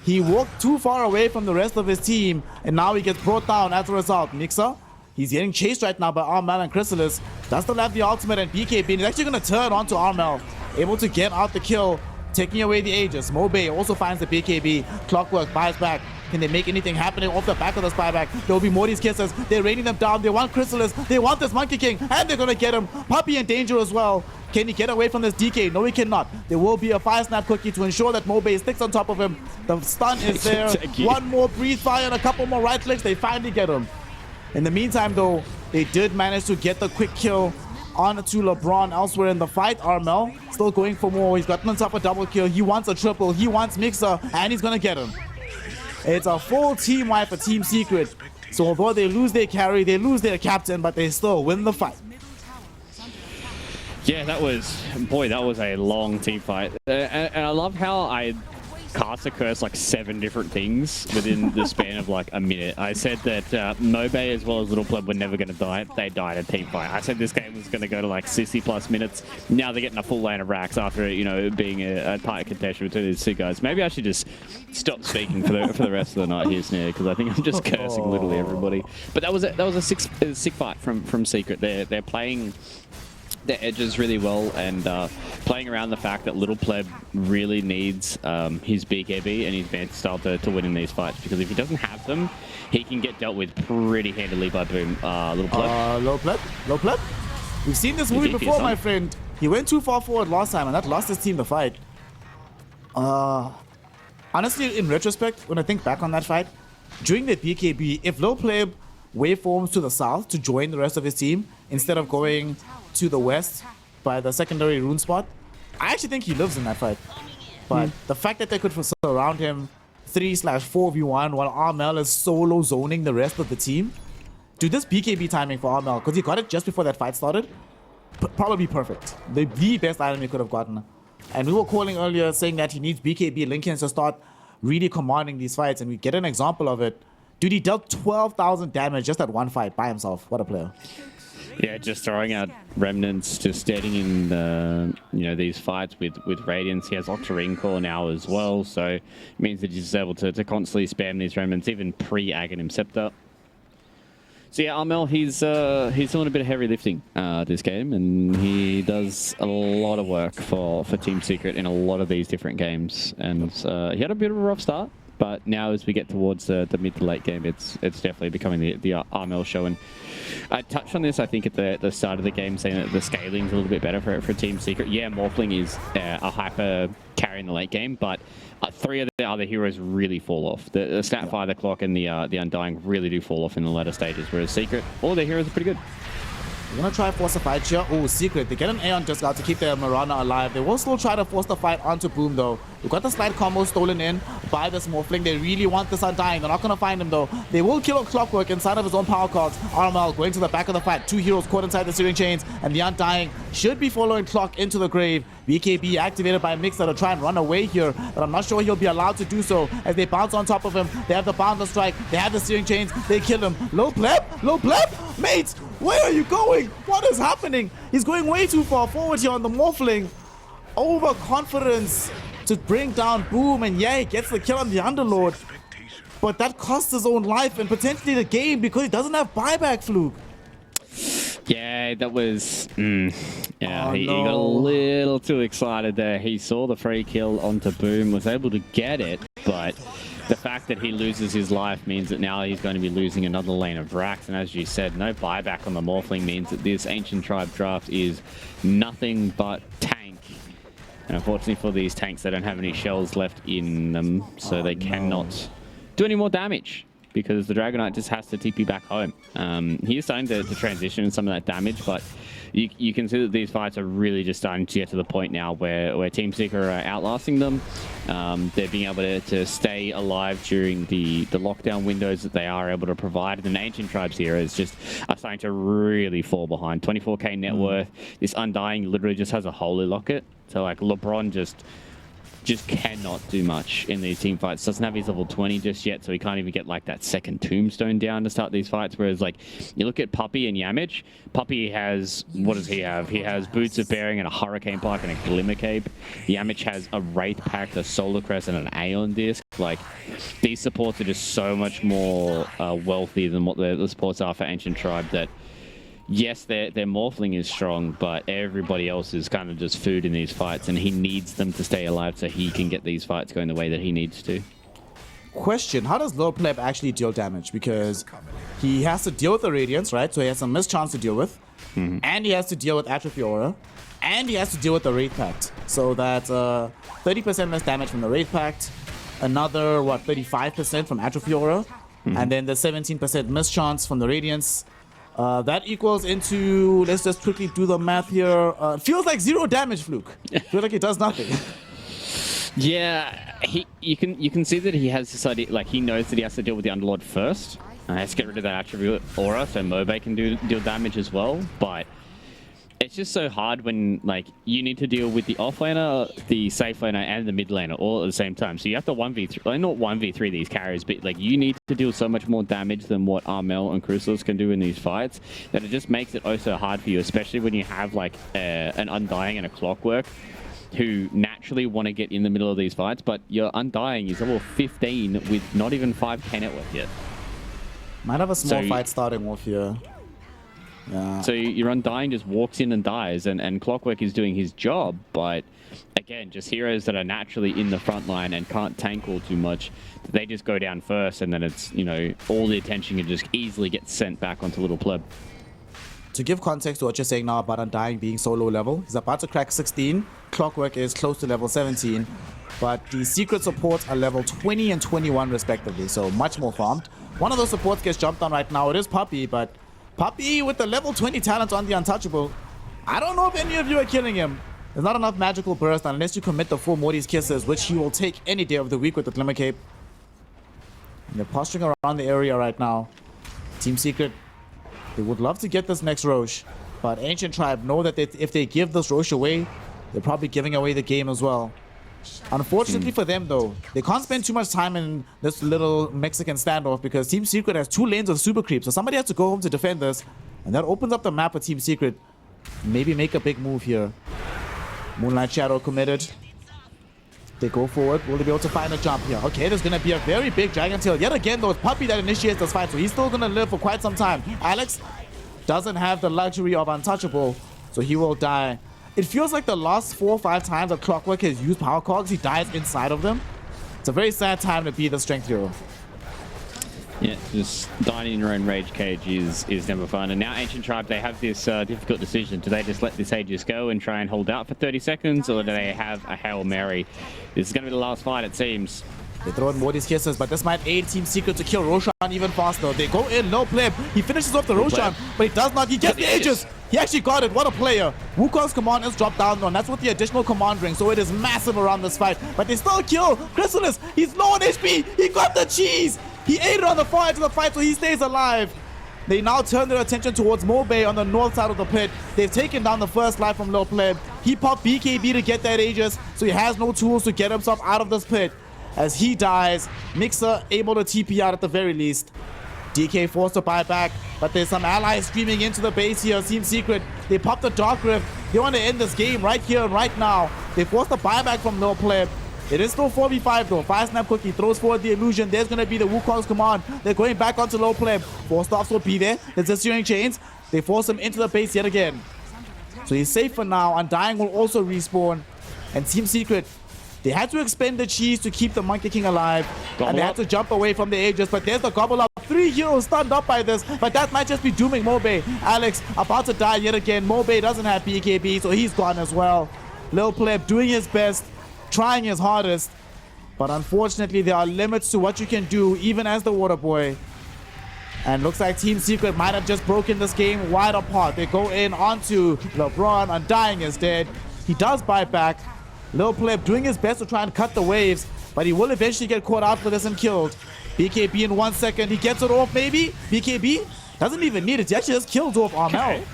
He walked too far away from the rest of his team, and now he gets brought down as a result. Mixer, he's getting chased right now by Armel and Chrysalis. Does still have the ultimate and BKB, and he's actually going to turn onto Armel, able to get out the kill, taking away the Aegis. Mobe also finds the BKB. Clockwork buys back. Can they make anything happening off the back of the spyback? There will be Morty's kisses. They're raining them down. They want Chrysalis. They want this Monkey King. And they're going to get him. Puppy in danger as well. Can he get away from this DK? No, he cannot. There will be a fire snap cookie to ensure that Mobe sticks on top of him. The stun is there. One more breathe fire and a couple more right clicks. They finally get him. In the meantime, though, they did manage to get the quick kill onto LeBron elsewhere in the fight. Armel still going for more. He's gotten himself a double kill. He wants a triple. He wants Mixer, and he's going to get him. It's a full team wipe for Team Secret. So although they lose their carry, they lose their captain, but they still win the fight. Yeah, that was a long team fight. And I love how I cast a curse like 7 different things within the span of like a minute. I said that Mobe as well as Little Pleb were never going to die. They died in team fight. I said this game was going to go to like 60 plus minutes. Now they're getting a full lane of racks after, you know, being a tight contention between these two guys. Maybe I should just stop speaking for the rest of the night here, Snare, because I think I'm just cursing literally everybody. But that was a sick fight from Secret. They're playing the edges really well, and playing around the fact that Little Pleb really needs his BKB and his Vance style to win in these fights, because if he doesn't have them, he can get dealt with pretty handily by Boom. Little Pleb. Low Pleb? We've seen this movie before, my friend. He went too far forward last time, and that lost his team the fight. Honestly, in retrospect, when I think back on that fight, during the BKB, if Low Pleb waveforms to the south to join the rest of his team, instead of going to the west by the secondary rune spot, I actually think he lives in that fight. But the fact that they could surround him 3/4v1 while Armel is solo zoning the rest of the team, dude, this BKB timing for Armel, because he got it just before that fight started, probably perfect. The best item he could have gotten. And we were calling earlier saying that he needs BKB Lincoln to start really commanding these fights, and we get an example of it. Dude, he dealt 12,000 damage just at one fight by himself. What a player. Yeah, just throwing out remnants, just standing in these fights with Radiance. He has Octarine Core now as well, so it means that he's able to constantly spam these remnants, even pre-Aghanim Scepter. So yeah, Armel, he's doing a bit of heavy lifting this game, and he does a lot of work for Team Secret in a lot of these different games. And he had a bit of a rough start, but now as we get towards the mid to late game, it's definitely becoming the Armel show. And I touched on this, I think, at the start of the game, saying that the scaling's a little bit better for Team Secret. Yeah, Morphling is a hyper carry in the late game, but three of the other heroes really fall off. The Snapfire, the Clock, and the Undying really do fall off in the later stages, whereas Secret, all their heroes are pretty good. We're gonna try to force a fight here. Oh, Secret. They get an Aeon Discard to keep their Mirana alive. They will still try to force the fight onto Boom, though. We've got the slide combo stolen in by this Morphling. They really want this Undying. They're not gonna find him, though. They will kill a Clockwork inside of his own power cards. Armel going to the back of the fight. Two heroes caught inside the Searing Chains, and the Undying should be following Clock into the grave. BKB activated by Mixer to try and run away here, but I'm not sure he'll be allowed to do so as they bounce on top of him. They have the Boundless Strike. They have the Searing Chains. They kill him. Low Pleb? Low Pleb? Mates, where are you going? What is happening? He's going way too far forward here on the Morphling. Overconfidence to bring down Boom, and yeah, he gets the kill on the Underlord. But that costs his own life and potentially the game because he doesn't have buyback, Fluke. Yeah, that was... he got a little too excited there. He saw the free kill onto Boom, was able to get it, but the fact that he loses his life means that now he's going to be losing another lane of racks, and as you said, no buyback on the Morphling means that this Ancient Tribe draft is nothing but tank. And unfortunately for these tanks, they don't have any shells left in them, so they cannot do any more damage, because the Dragonite just has to TP back home. He is starting to transition some of that damage, but you can see that these fights are really just starting to get to the point now where Team Secret are outlasting them. They're being able to stay alive during the lockdown windows that they are able to provide. And Ancient Tribes heroes just are starting to really fall behind. 24k net worth. This Undying literally just has a Holy Locket. So like LeBron just cannot do much in these team fights. Doesn't have his level 20 just yet, so he can't even get like that second tombstone down to start these fights. Whereas like you look at Puppy and Yamich, Puppy has, what does he have? He has Boots of Bearing and a Hurricane Pike and a Glimmer Cape. Yamich has a Wraith Pact, a Solar Crest, and an Aeon Disc. Like these supports are just so much more wealthy than what the supports are for Ancient Tribe, that yes, their Morphling is strong, but everybody else is kind of just food in these fights, and he needs them to stay alive so he can get these fights going the way that he needs to. Question, how does Low Pleb actually deal damage? Because he has to deal with the Radiance, right? So he has some mischance to deal with, and he has to deal with Atrophy Aura, and he has to deal with the Wraith Pact. So that's 30% miss damage from the Wraith Pact, another, 35% from Atrophy Aura, and then the 17% mischance from the Radiance. That equals into, let's just quickly do the math here. It feels like 0 damage, Fluke. Feels like it does nothing. Yeah, you can see that he has this idea, like he knows that he has to deal with the Underlord first. He has to get rid of that Attribute Aura so Mobe can deal damage as well, but it's just so hard when like you need to deal with the offlaner, the safe laner, and the mid laner all at the same time. So you have to 1v3, like not 1v3 these carries, but like you need to deal so much more damage than what Armel and Crucilis can do in these fights, that it just makes it oh so hard for you, especially when you have like an Undying and a Clockwork who naturally want to get in the middle of these fights, but your Undying is level 15 with not even 5k net worth yet. Might have a small fight starting off here. Yeah. So your Undying just walks in and dies, and Clockwork is doing his job, but again, just heroes that are naturally in the front line and can't tank all too much, they just go down first, and then it's, you know, all the attention can just easily get sent back onto Little Pleb. To give context to what you're saying now about Undying being so low level, he's about to crack 16. Clockwork is close to level 17. But the secret supports are level 20 and 21 respectively, so much more farmed. One of those supports gets jumped on right now. It is Puppy, but Puppy with the level 20 talent on the Untouchable. I don't know if any of you are killing him. There's not enough magical burst unless you commit the full Morty's Kisses, which he will take any day of the week with the Glimmer Cape. And they're posturing around the area right now. Team Secret, they would love to get this next Roche, but Ancient Tribe know that if they give this Roche away, they're probably giving away the game as well. Unfortunately for them though, they can't spend too much time in this little Mexican standoff because Team Secret has 2 lanes of super creep, so somebody has to go home to defend this, and that opens up the map for Team Secret. Maybe make a big move here. Moonlight Shadow committed. They go forward. Will they be able to find a jump here? Okay, there's going to be a very big Dragon Tail. Yet again, though, it's Puppy that initiates this fight, so he's still going to live for quite some time. Alex doesn't have the luxury of Untouchable, so he will die. It feels like the last 4 or 5 times that Clockwork has used Power Cogs, he dies inside of them. It's a very sad time to be the strength hero. Yeah, just dying in your own rage cage is never fun. And now Ancient Tribe, they have this difficult decision. Do they just let this Aegis go and try and hold out for 30 seconds, or do they have a Hail Mary? This is going to be the last fight, it seems. They throw in Morty's Kisses, but this might aid Team Secret to kill Roshan even faster. They go in, no play. He finishes off the Roshan, but he does not. He gets the Aegis. He actually got it. What a player. Wukong's command is dropped down, though, and that's with the additional command ring, so it is massive around this fight. But they still kill Chrysalis. He's low on HP. He got the cheese. He ate it on the far edge of the fight, so he stays alive. They now turn their attention towards Mobay on the north side of the pit. They've taken down the first life from Lil Pleb. He popped BKB to get that Aegis, so he has no tools to get himself out of this pit. As he dies, Mixer able to TP out at the very least. DK forced to buy back, but there's some allies streaming into the base here. Team Secret, they pop the Dark Rift. They want to end this game right here and right now. They forced the buyback from Lil Pleb. It is still 4v5 though. Fire Snap Cookie throws forward the illusion. There's going to be the Wukong's command. They're going back onto Low Pleb. 4 stops will be there. There's the Searing Chains. They force him into the base yet again. So he's safe for now. Undying will also respawn. And Team Secret, they had to expend the cheese to keep the Monkey King alive. And they had to jump away from the Aegis. But there's the Gobble Up. 3 heroes stunned up by this. But that might just be dooming Mobay. Alex about to die yet again. Mobay doesn't have BKB, so he's gone as well. Lil Pleb doing his best, trying his hardest. But unfortunately, there are limits to what you can do, even as the Water Boy. And looks like Team Secret might have just broken this game wide apart. They go in onto LeBron. Undying is dead. He does buy back. Lil Pleb doing his best to try and cut the waves, but he will eventually get caught out for this and killed. BKB in 1 second. He gets it off, maybe. BKB doesn't even need it. He actually just kills off Armel. Okay.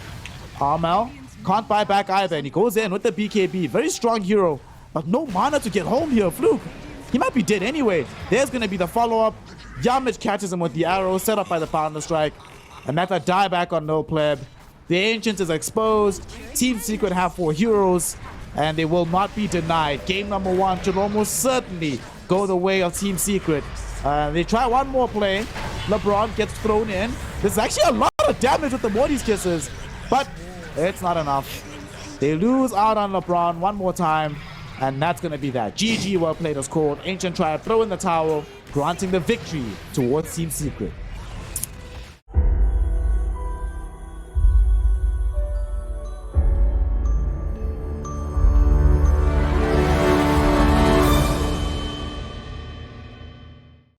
Armel can't buy back either, and he goes in with the BKB. Very strong hero, but no mana to get home here. Fluke, he might be dead anyway. There's going to be the follow-up. Yamich catches him with the arrow set up by the Founder Strike, and that's a dieback on Lil Pleb. The Ancient is exposed. Team Secret have 4 heroes, and they will not be denied. Game number 1 should almost certainly go the way of Team Secret. They try one more play. LeBron gets thrown in. There's actually a lot of damage with the Morty's Kisses, but it's not enough. They lose out on LeBron one more time, and that's going to be that. GG, well played is called. Ancient Tribe throw in the towel, granting the victory towards Team Secret.